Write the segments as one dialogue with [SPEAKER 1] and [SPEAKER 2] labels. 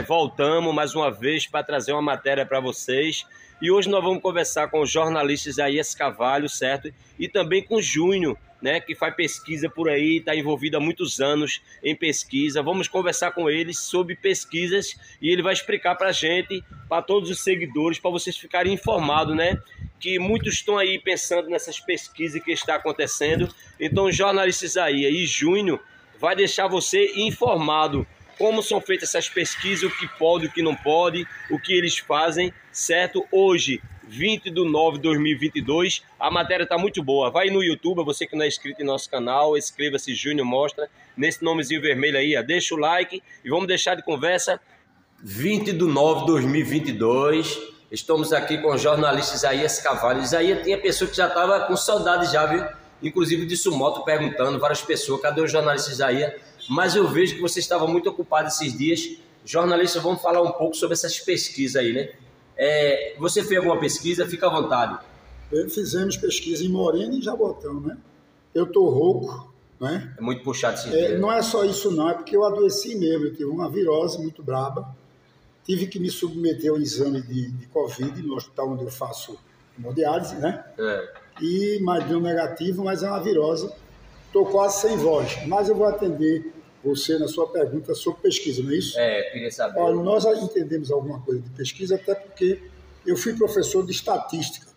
[SPEAKER 1] Voltamos mais uma vez para trazer uma matéria para vocês. E hoje nós vamos conversar com o jornalista Isaías Carvalho, certo? E também com o Júnior, né, que faz pesquisa por aí, está envolvido há muitos anos em pesquisa. Vamos conversar com eles sobre pesquisas e ele vai explicar para a gente, para todos os seguidores, para vocês ficarem informados, né? Que muitos estão aí pensando nessas pesquisas que está acontecendo. Então o jornalista Isaías e Júnior vai deixar você informado como são feitas essas pesquisas, o que pode, o que não pode, o que eles fazem, certo? Hoje, 20/9/2022, a matéria está muito boa. Vai no YouTube, você que não é inscrito em nosso canal, inscreva-se, Júnior Mostra, nesse nomezinho vermelho aí, ó, deixa o like e vamos deixar de conversa. 20/9/2022, estamos aqui com o jornalista Isaías Carvalho. Isaías, tinha pessoa que já estava com saudade já, viu? Inclusive de Sumoto perguntando, várias pessoas, cadê o jornalista Isaías? Mas eu vejo que você estava muito ocupado esses dias. Jornalista, vamos falar um pouco sobre essas pesquisas aí, né? Você fez alguma pesquisa? Fica à vontade.
[SPEAKER 2] Fizemos pesquisa em Moreno e Jabotão, né? Eu estou rouco, né?
[SPEAKER 1] É muito puxado esses dias.
[SPEAKER 2] Não é só isso não, é porque eu adoeci mesmo. Eu tive uma virose muito braba. Tive que me submeter ao exame de Covid no hospital onde eu faço hemodiálise, né? Mas deu negativo, mas é uma virose. Estou quase sem voz, mas eu vou atender você na sua pergunta sobre pesquisa, não é isso?
[SPEAKER 1] Queria saber.
[SPEAKER 2] Olha, nós entendemos alguma coisa de pesquisa, até porque eu fui professor de estatística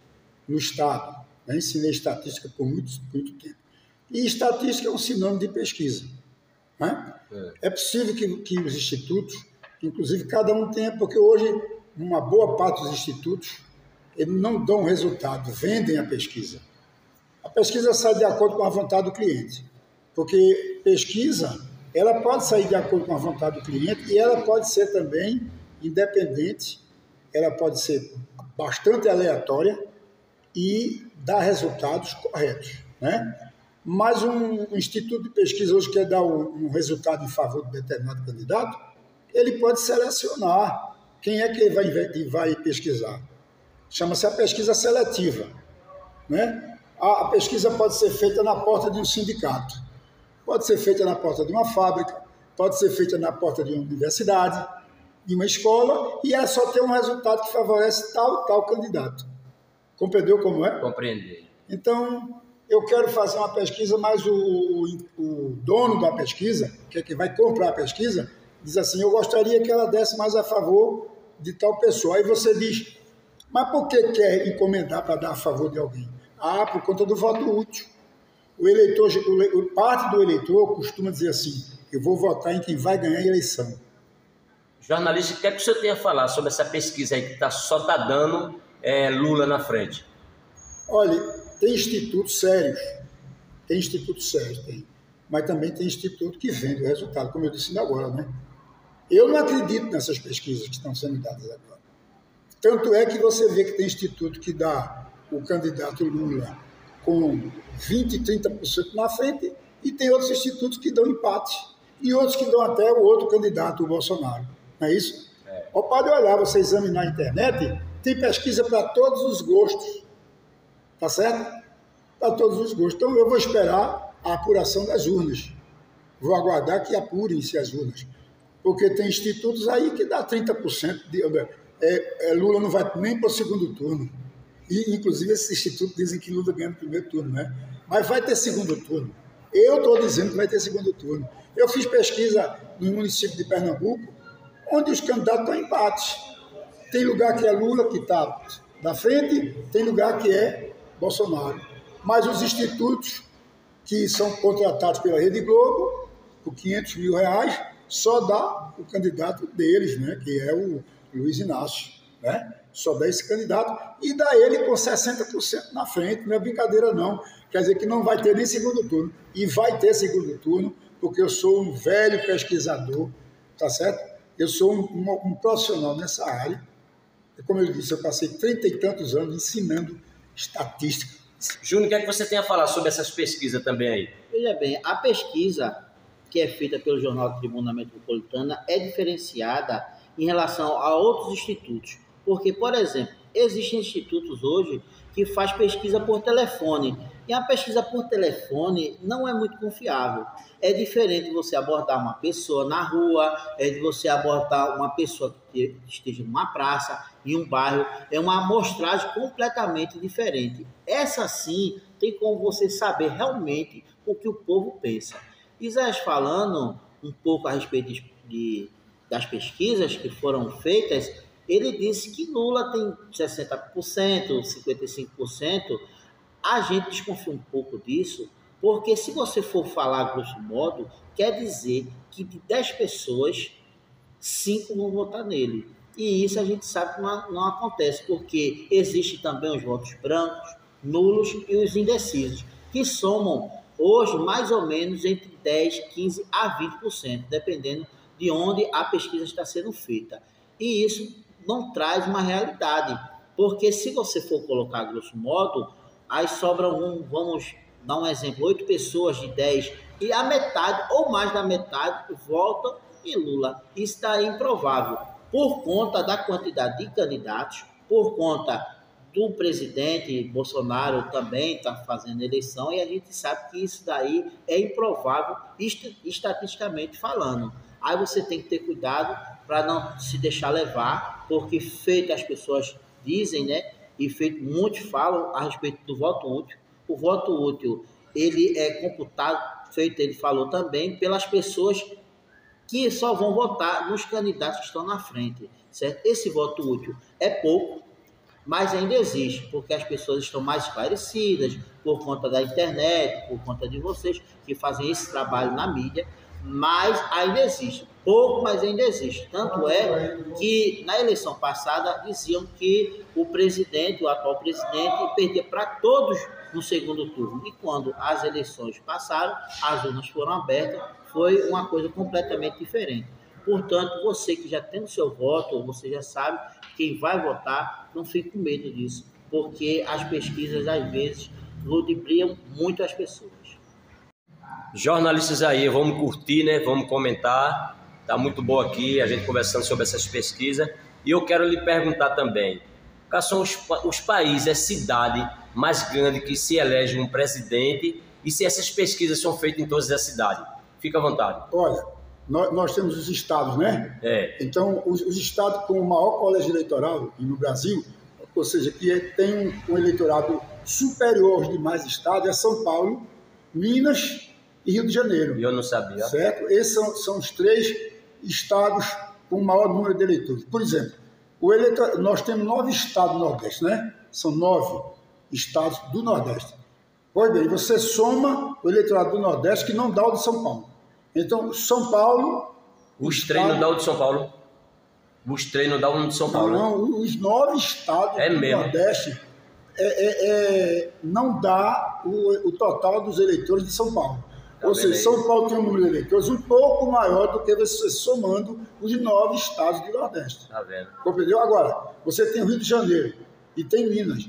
[SPEAKER 2] no Estado, né? Ensinei estatística por muito tempo. E estatística é um sinônimo de pesquisa, né? É possível que os institutos, inclusive cada um tenha, porque hoje uma boa parte dos institutos eles não dão resultado, vendem a pesquisa. A pesquisa sai de acordo com a vontade do cliente, porque pesquisa, ela pode sair de acordo com a vontade do cliente e ela pode ser também independente, ela pode ser bastante aleatória e dar resultados corretos, né? Mas um instituto de pesquisa hoje quer dar um resultado em favor de determinado candidato, ele pode selecionar quem é que ele vai pesquisar. Chama-se a pesquisa seletiva, né? A pesquisa pode ser feita na porta de um sindicato, pode ser feita na porta de uma fábrica, pode ser feita na porta de uma universidade, de uma escola, e é só ter um resultado que favorece tal candidato. Compreendeu como é?
[SPEAKER 1] Compreendi.
[SPEAKER 2] Então, eu quero fazer uma pesquisa, mas o dono da pesquisa, que é quem vai comprar a pesquisa, diz assim, eu gostaria que ela desse mais a favor de tal pessoa. Aí você diz, mas por que quer encomendar para dar a favor de alguém? Por conta do voto útil. O eleitor, parte do eleitor costuma dizer assim, eu vou votar em quem vai ganhar a eleição.
[SPEAKER 1] Jornalista, o que é que o senhor tem a falar sobre essa pesquisa aí que só está dando Lula na frente?
[SPEAKER 2] Olha, tem institutos sérios, mas também tem instituto que vende o resultado, como eu disse agora, né? Eu não acredito nessas pesquisas que estão sendo dadas agora. Tanto é que você vê que tem instituto que dá o candidato Lula com 20%, 30% na frente, e tem outros institutos que dão empate, e outros que dão até o outro candidato, o Bolsonaro. Não é isso? Pode olhar, você examinar a internet, tem pesquisa para todos os gostos. Tá certo? Para todos os gostos. Então eu vou esperar a apuração das urnas. Vou aguardar que apurem-se as urnas. Porque tem institutos aí que dá 30%. Lula não vai nem para o segundo turno. E, inclusive, esses institutos dizem que Lula ganha no primeiro turno, né? Mas vai ter segundo turno. Eu estou dizendo que vai ter segundo turno. Eu fiz pesquisa no município de Pernambuco, onde os candidatos estão em empate. Tem lugar que é Lula, que está na frente, tem lugar que é Bolsonaro. Mas os institutos que são contratados pela Rede Globo, por R$500 mil, só dá o candidato deles, né? Que é o Luiz Inácio, né? Só dá esse candidato e dá ele com 60% na frente, não é brincadeira não, quer dizer que não vai ter nem segundo turno, e vai ter segundo turno, porque eu sou um velho pesquisador, tá certo? Eu sou um profissional nessa área, e como eu disse, eu passei 30 e tantos anos ensinando estatística.
[SPEAKER 1] Júnior, o que é que você tem a falar sobre essas pesquisas também aí?
[SPEAKER 3] Veja bem, a pesquisa que é feita pelo Jornal Tribuna Metropolitana é diferenciada em relação a outros institutos. Porque, por exemplo, existem institutos hoje que faz pesquisa por telefone. E a pesquisa por telefone não é muito confiável. É diferente de você abordar uma pessoa na rua, é de você abordar uma pessoa que esteja numa praça, em um bairro. É uma amostragem completamente diferente. Essa sim tem como você saber realmente o que o povo pensa. Isaías falando um pouco a respeito das pesquisas que foram feitas, ele disse que Lula tem 60%, 55%. A gente desconfia um pouco disso, porque se você for falar grosso modo, quer dizer que de 10 pessoas, 5 vão votar nele. E isso a gente sabe que não acontece, porque existe também os votos brancos, nulos e os indecisos, que somam hoje mais ou menos entre 10, 15 a 20%, dependendo de onde a pesquisa está sendo feita. E isso não traz uma realidade, porque se você for colocar grosso modo, aí sobram, vamos dar um exemplo, 8 pessoas de 10, e a metade ou mais da metade votam em Lula. Isso está improvável, por conta da quantidade de candidatos, por conta do presidente Bolsonaro também está fazendo eleição, e a gente sabe que isso daí é improvável estatisticamente falando. Aí você tem que ter cuidado para não se deixar levar, porque feito as pessoas dizem, né, e feito muitos falam a respeito do voto útil. O voto útil, ele é computado, feito ele falou também, pelas pessoas que só vão votar nos candidatos que estão na frente, certo? Esse voto útil é pouco, mas ainda existe, porque as pessoas estão mais esclarecidas por conta da internet, por conta de vocês que fazem esse trabalho na mídia, mas ainda existe. Pouco, mas ainda existe. Tanto é que na eleição passada diziam que o presidente, o atual presidente, perdia para todos no segundo turno. E quando as eleições passaram, as urnas foram abertas, foi uma coisa completamente diferente. Portanto, você que já tem o seu voto, você já sabe quem vai votar, não fique com medo disso, porque as pesquisas, às vezes, ludibriam muito as pessoas.
[SPEAKER 1] Jornalistas aí, vamos curtir, né? Vamos comentar. Tá muito bom aqui a gente conversando sobre essas pesquisas. E eu quero lhe perguntar também, quais são os países, a cidade mais grande que se elege um presidente e se essas pesquisas são feitas em todas as cidades? Fica à vontade.
[SPEAKER 2] Olha, nós temos os estados, né? Então, os estados com o maior colégio eleitoral no Brasil, ou seja, que tem um eleitorado superior aos demais estados, é São Paulo, Minas e Rio de Janeiro.
[SPEAKER 1] Eu não sabia.
[SPEAKER 2] Certo? Esses são os 3 estados com o maior número de eleitores. Por exemplo, nós temos 9 estados do Nordeste, né? São 9 estados do Nordeste. Pois bem, você soma o eleitorado do Nordeste que não dá o de São Paulo. Então, São Paulo...
[SPEAKER 1] Os 3 não dá o de São Paulo? Os 3 não dá o de São Paulo?
[SPEAKER 2] Não, os 9 estados do Nordeste não dá o total dos eleitores de São Paulo. Ou seja, São Paulo tem um número de eleitores um pouco maior do que você somando os 9 estados do Nordeste.
[SPEAKER 1] Tá vendo?
[SPEAKER 2] Compreendeu? Agora, você tem o Rio de Janeiro e tem Minas.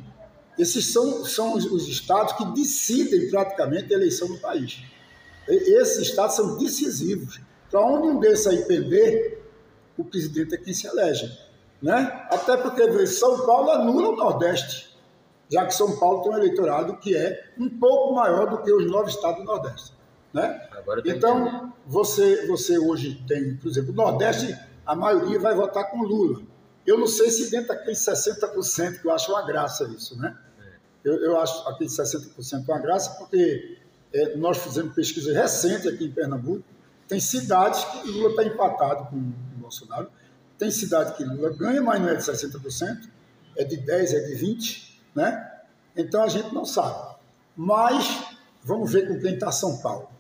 [SPEAKER 2] Esses são os estados que decidem praticamente a eleição do país. Esses estados são decisivos. Para onde um desses aí pender, o presidente é quem se elege. Né? Até porque São Paulo anula o Nordeste, já que São Paulo tem um eleitorado que é um pouco maior do que os 9 estados do Nordeste. Né? Então, você hoje tem, por exemplo, o Nordeste, a maioria vai votar com Lula. Eu não sei se dentro daqueles 60%, que eu acho uma graça isso, né? Eu acho aqueles 60% uma graça, porque nós fizemos pesquisa recente aqui em Pernambuco, tem cidades que Lula está empatado com o Bolsonaro, tem cidade que Lula ganha, mas não é de 60%, é de 10%, é de 20%, né? Então a gente não sabe. Mas vamos ver com quem está São Paulo.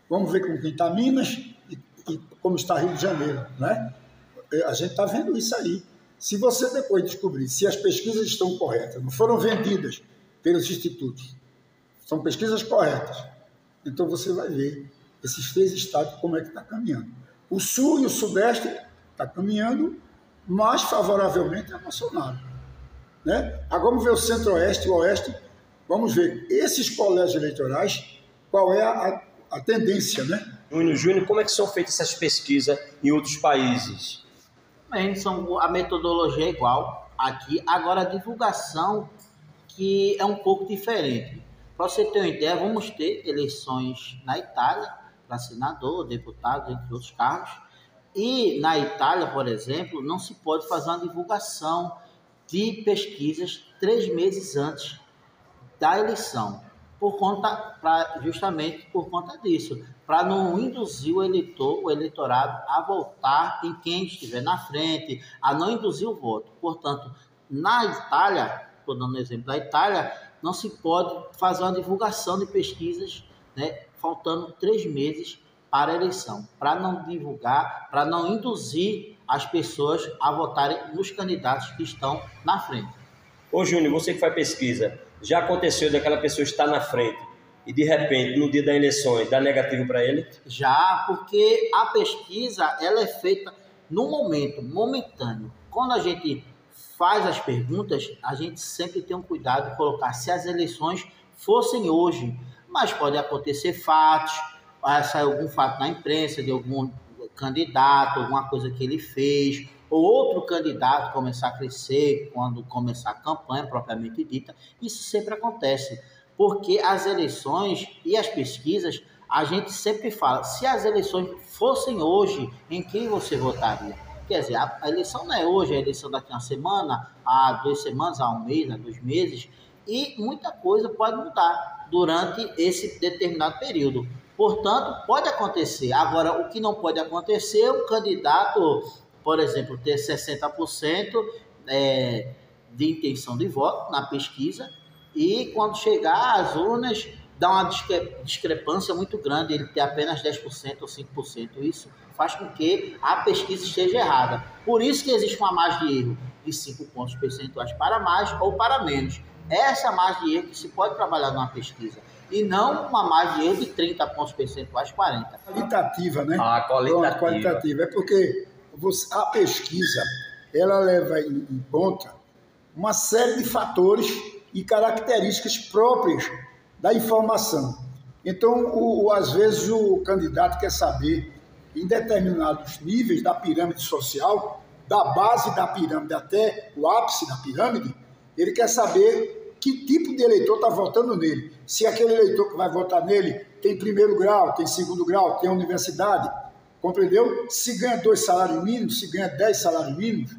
[SPEAKER 2] Vamos ver com quem está Minas e como está Rio de Janeiro, né? A gente está vendo isso aí. Se você depois descobrir se as pesquisas estão corretas, não foram vendidas pelos institutos, são pesquisas corretas, então você vai ver esses 3 estados como é que está caminhando. O Sul e o Sudeste está caminhando mais favoravelmente a Bolsonaro. Né? Agora vamos ver o Centro-Oeste e o Oeste, vamos ver esses colégios eleitorais, qual é a tendência, né?
[SPEAKER 1] Júnior, como é que são feitas essas pesquisas em outros países?
[SPEAKER 3] Bem, a metodologia é igual aqui. Agora, a divulgação que é um pouco diferente. Para você ter uma ideia, vamos ter eleições na Itália, para senador, deputado, entre outros cargos. E na Itália, por exemplo, não se pode fazer uma divulgação de pesquisas 3 meses antes da eleição, justamente por conta disso, para não induzir o eleitorado a votar em quem estiver na frente, a não induzir o voto. Portanto, na Itália, estou dando um exemplo da Itália, não se pode fazer uma divulgação de pesquisas, né, faltando 3 meses para a eleição, para não divulgar, para não induzir as pessoas a votarem nos candidatos que estão na frente.
[SPEAKER 1] Ô Júnior, você que faz pesquisa, já aconteceu daquela pessoa estar na frente e de repente, no dia das eleições, dá negativo para ele?
[SPEAKER 3] Já, porque a pesquisa ela é feita no momento, momentâneo. Quando a gente faz as perguntas, a gente sempre tem um cuidado de colocar se as eleições fossem hoje, mas pode acontecer fatos, sair algum fato na imprensa de algum candidato, alguma coisa que ele fez, ou outro candidato começar a crescer quando começar a campanha propriamente dita. Isso sempre acontece, porque as eleições e as pesquisas, a gente sempre fala, se as eleições fossem hoje, em quem você votaria? Quer dizer, a eleição não é hoje, a eleição daqui a uma semana, a 2 semanas, a 1 mês, a 2 meses, e muita coisa pode mudar durante esse determinado período. Portanto, pode acontecer. Agora, o que não pode acontecer é o candidato, por exemplo, ter 60% de intenção de voto na pesquisa e quando chegar às urnas, dá uma discrepância muito grande, ele ter apenas 10% ou 5%. Isso faz com que a pesquisa esteja errada. Por isso que existe uma margem de erro de 5 pontos percentuais para mais ou para menos. Essa margem de erro que se pode trabalhar numa pesquisa. E não uma margem de erro de 30 pontos percentuais, 40.
[SPEAKER 2] Qualitativa, né?
[SPEAKER 1] Qualitativa.
[SPEAKER 2] É porque a pesquisa, ela leva em conta uma série de fatores e características próprias da informação. Então, às vezes, o candidato quer saber, em determinados níveis da pirâmide social, da base da pirâmide até o ápice da pirâmide, ele quer saber que tipo de eleitor está votando nele. Se aquele eleitor que vai votar nele tem 1º grau, tem 2º grau, tem universidade, compreendeu? Se ganha 2 salários mínimos, se ganha 10 salários mínimos,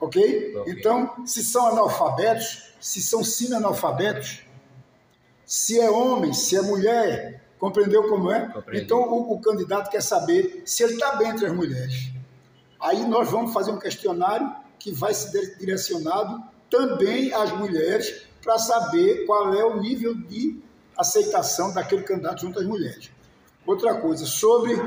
[SPEAKER 2] ok? Então, se são analfabetos, se são semi-analfabetos, se é homem, se é mulher, compreendeu como é?
[SPEAKER 1] Compreendi.
[SPEAKER 2] Então, o candidato quer saber se ele está bem entre as mulheres. Aí nós vamos fazer um questionário que vai ser direcionado também às mulheres para saber qual é o nível de aceitação daquele candidato junto às mulheres. Outra coisa, sobre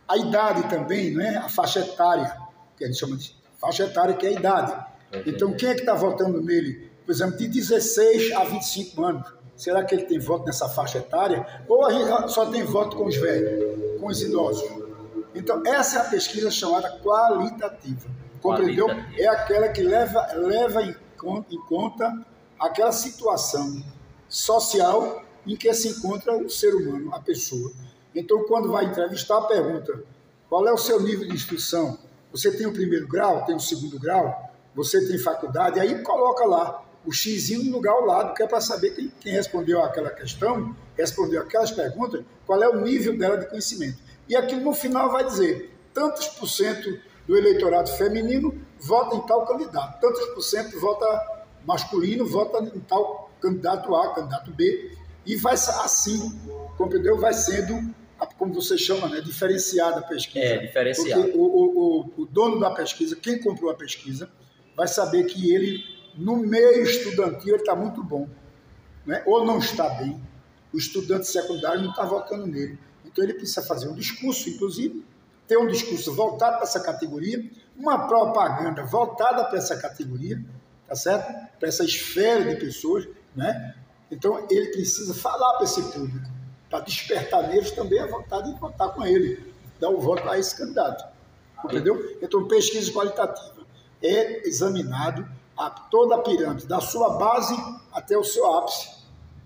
[SPEAKER 2] a idade também, né? A faixa etária, que a gente chama de faixa etária, que é a idade. Então, quem é que está votando nele? Por exemplo, de 16 a 25 anos. Será que ele tem voto nessa faixa etária? Ou a gente só tem voto com os velhos, com os idosos? Então, essa é a pesquisa chamada qualitativa. Compreendeu? É aquela que leva em conta aquela situação social em que se encontra o ser humano, a pessoa. Então, quando vai entrevistar, pergunta: qual é o seu nível de instrução? Você tem o 1º grau, tem o 2º grau? Você tem faculdade? Aí coloca lá o xizinho no lugar ao lado, que é para saber quem respondeu aquela questão, respondeu aquelas perguntas, qual é o nível dela de conhecimento. E aquilo no final vai dizer: tantos por cento do eleitorado feminino vota em tal candidato, tantos por cento vota masculino, vota em tal candidato A, candidato B, e vai assim, compreendeu? Vai sendo, como você chama, né, diferenciada a pesquisa.
[SPEAKER 1] Diferenciada.
[SPEAKER 2] Porque o dono da pesquisa, quem comprou a pesquisa, vai saber que ele, no meio estudantil, ele está muito bom, né? Ou não está bem. O estudante secundário não está votando nele. Então ele precisa fazer um discurso, inclusive, ter um discurso voltado para essa categoria, uma propaganda voltada para essa categoria, tá certo? Para essa esfera de pessoas, né? Então ele precisa falar para esse público, para despertar neles também a vontade de votar com ele, dar o voto a esse candidato, entendeu? Então, pesquisa qualitativa é examinado toda a pirâmide, da sua base até o seu ápice.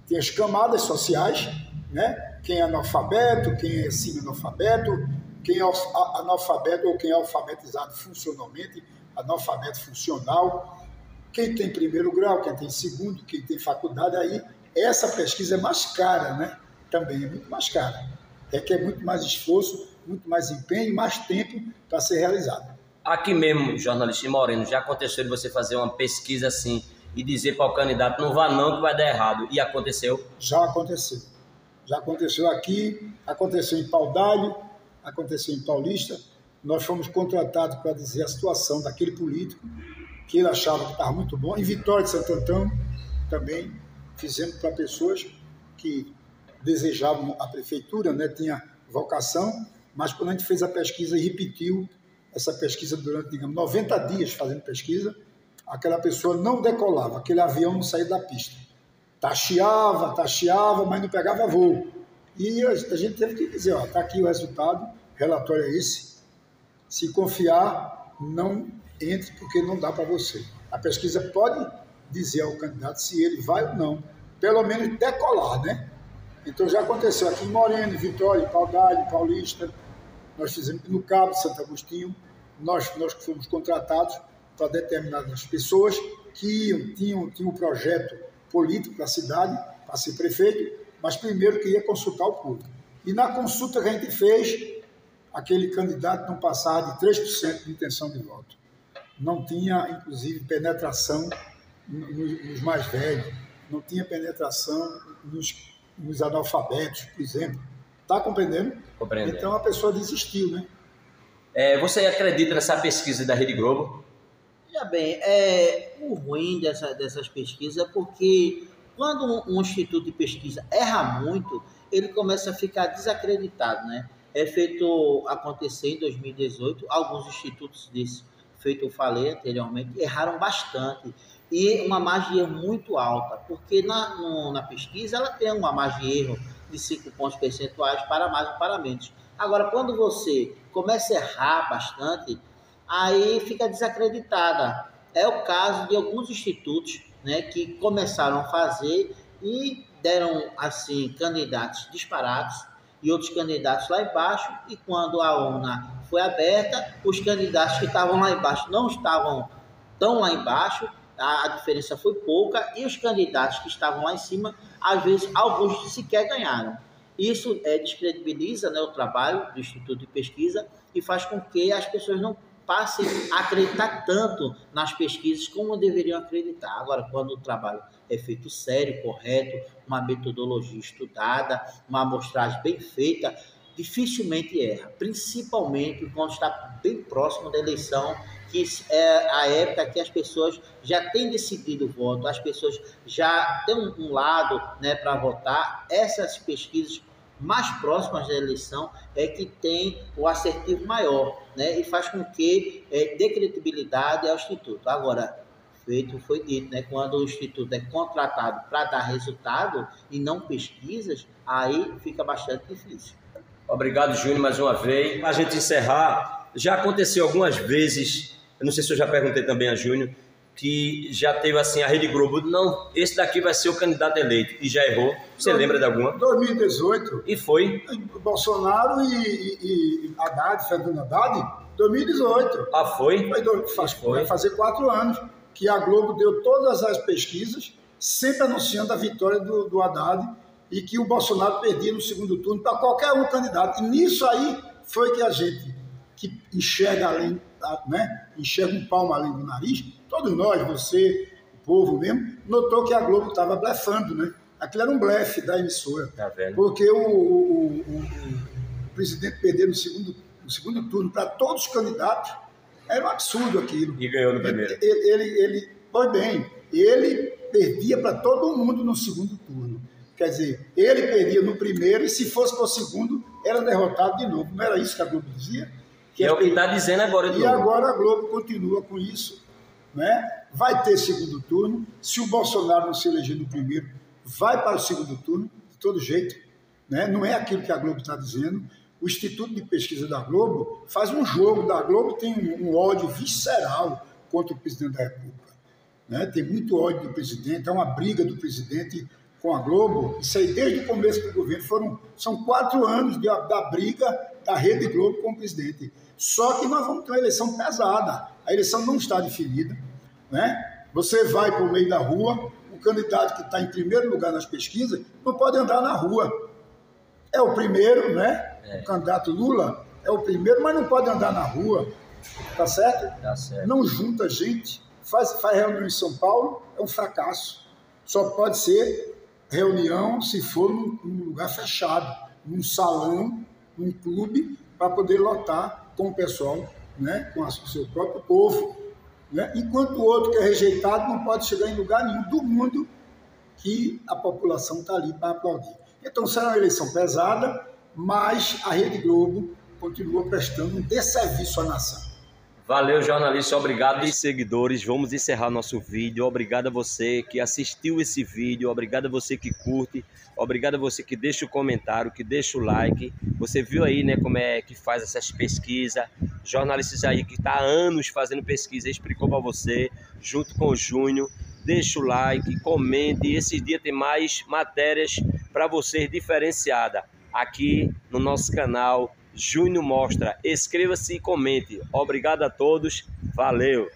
[SPEAKER 2] Tem as camadas sociais, né? Quem é analfabeto, quem é semi-analfabeto, quem é analfabeto ou quem é alfabetizado funcionalmente, analfabeto funcional, Quem tem primeiro grau, quem tem segundo, quem tem faculdade, aí essa pesquisa é mais cara, né? Também é muito mais cara. Requer muito mais esforço, muito mais empenho e mais tempo para ser realizado.
[SPEAKER 1] Aqui mesmo, jornalista Moreno, já aconteceu de você fazer uma pesquisa assim e dizer para o candidato, não vá não que vai dar errado. E aconteceu?
[SPEAKER 2] Já aconteceu. Já aconteceu aqui, aconteceu em Paudalho, aconteceu em Paulista. Nós fomos contratados para dizer a situação daquele político que ele achava que estava muito bom. Em Vitória de Santo Antão também fizemos para pessoas que desejavam a prefeitura, né, tinha vocação, mas quando a gente fez a pesquisa e repetiu essa pesquisa durante, digamos, 90 dias fazendo pesquisa, aquela pessoa não decolava, aquele avião não saía da pista. Taxiava, mas não pegava voo. E a gente teve que dizer, ó, está aqui o resultado, o relatório é esse. Se confiar, não entre, porque não dá para você. A pesquisa pode dizer ao candidato se ele vai ou não, pelo menos decolar, né? Então já aconteceu aqui em Moreno, Vitória, Paudalho, Paulista, nós fizemos no Cabo, Santo Agostinho, nós fomos contratados para determinadas pessoas que tinham um projeto político para a cidade, para ser prefeito, mas primeiro queria consultar o público. E na consulta que a gente fez, aquele candidato não passava de 3% de intenção de voto. Não tinha, inclusive, penetração nos mais velhos, não tinha penetração nos analfabetos, por exemplo. Está compreendendo?
[SPEAKER 1] Compreendendo.
[SPEAKER 2] Então a pessoa desistiu, né?
[SPEAKER 1] Você acredita nessa pesquisa da Rede Globo?
[SPEAKER 3] Já bem, o ruim dessas pesquisas é porque quando um instituto de pesquisa erra muito, ele começa a ficar desacreditado, né? Acontecer em 2018, alguns institutos desses, feito eu falei anteriormente, erraram bastante. E uma margem de erro muito alta, porque na pesquisa ela tem uma margem de erro de 5 pontos percentuais para mais ou para menos. Agora, quando você começa a errar bastante, aí fica desacreditada. É o caso de alguns institutos, né, que começaram a fazer e deram assim candidatos disparados e outros candidatos lá embaixo, e quando a urna foi aberta, os candidatos que estavam lá embaixo não estavam tão lá embaixo, a diferença foi pouca, e os candidatos que estavam lá em cima, às vezes alguns sequer ganharam. Isso descredibiliza, né, o trabalho do Instituto de Pesquisa e faz com que as pessoas não passem a acreditar tanto nas pesquisas como deveriam acreditar. Agora, quando o trabalho é feito sério, correto, uma metodologia estudada, uma amostragem bem feita, dificilmente erra, principalmente quando está bem próximo da eleição, que é a época que as pessoas já têm decidido o voto, as pessoas já têm um lado, né, para votar. Essas pesquisas mais próximas da eleição é que tem o assertivo maior, né, e faz com que dê credibilidade ao Instituto. Agora, foi dito, né, quando o Instituto é contratado para dar resultado e não pesquisas, aí fica bastante difícil.
[SPEAKER 1] Obrigado, Júnior, mais uma vez. Para a gente encerrar, já aconteceu algumas vezes, eu não sei se eu já perguntei também a Júnior, que já teve assim, a Rede Globo, não, esse daqui vai ser o candidato eleito, e já errou. Você lembra de alguma?
[SPEAKER 2] 2018.
[SPEAKER 1] E foi?
[SPEAKER 2] Bolsonaro e Haddad, Fernando Haddad, 2018.
[SPEAKER 1] Ah, foi?
[SPEAKER 2] Vai fazer 4 anos que a Globo deu todas as pesquisas, sempre anunciando a vitória do Haddad, e que o Bolsonaro perdia no segundo turno para qualquer um candidato. E nisso aí foi que a gente, que enxerga além, né, enxerga um palmo além do nariz, todos nós, você, o povo mesmo, notou que a Globo estava blefando, né? Aquilo era um blefe da emissora.
[SPEAKER 1] Tá vendo?
[SPEAKER 2] Porque o presidente perder no segundo turno para todos os candidatos, era um absurdo aquilo.
[SPEAKER 1] E ganhou no primeiro.
[SPEAKER 2] Ele perdia para todo mundo no segundo turno. Quer dizer, ele perdia no primeiro e se fosse para o segundo, era derrotado de novo. Não era isso que a Globo dizia?
[SPEAKER 1] Que é o que está dizendo agora.
[SPEAKER 2] E agora a Globo continua com isso, né? Vai ter segundo turno. Se o Bolsonaro não se eleger no primeiro, vai para o segundo turno, de todo jeito, né? Não é aquilo que a Globo está dizendo. O Instituto de Pesquisa da Globo faz um jogo da Globo, tem um ódio visceral contra o presidente da República, né? Tem muito ódio do presidente, é uma briga do presidente com a Globo. Isso aí desde o começo do governo, são 4 anos da briga da Rede Globo com o presidente. Só que nós vamos ter uma eleição pesada, a eleição não está definida, né? Você vai para o meio da rua, o candidato que está em primeiro lugar nas pesquisas não pode andar na rua. É o primeiro, né? O candidato Lula é o primeiro, mas não pode andar na rua. Tá certo?
[SPEAKER 1] Tá certo.
[SPEAKER 2] Não junta gente. Faz reunião em São Paulo, é um fracasso. Só pode ser reunião se for num lugar fechado, num salão, num clube, para poder lotar com o pessoal, né? Com o seu próprio povo. Né? Enquanto o outro que é rejeitado não pode chegar em lugar nenhum do mundo que a população está ali para aplaudir. Então será uma eleição pesada, mas a Rede Globo continua prestando um desserviço à nação.
[SPEAKER 1] Valeu, jornalista, obrigado. E seguidores, vamos encerrar nosso vídeo. Obrigado a você que assistiu esse vídeo, obrigado a você que curte, obrigado a você que deixa o comentário, que deixa o like. Você viu aí, né, como é que faz essas pesquisas. Jornalistas aí que está há anos fazendo pesquisa, explicou para você, junto com o Júnior. Deixa o like, comente. Esse dia tem mais matérias para vocês diferenciadas aqui no nosso canal Júnior Mostra. Inscreva-se e comente. Obrigado a todos. Valeu!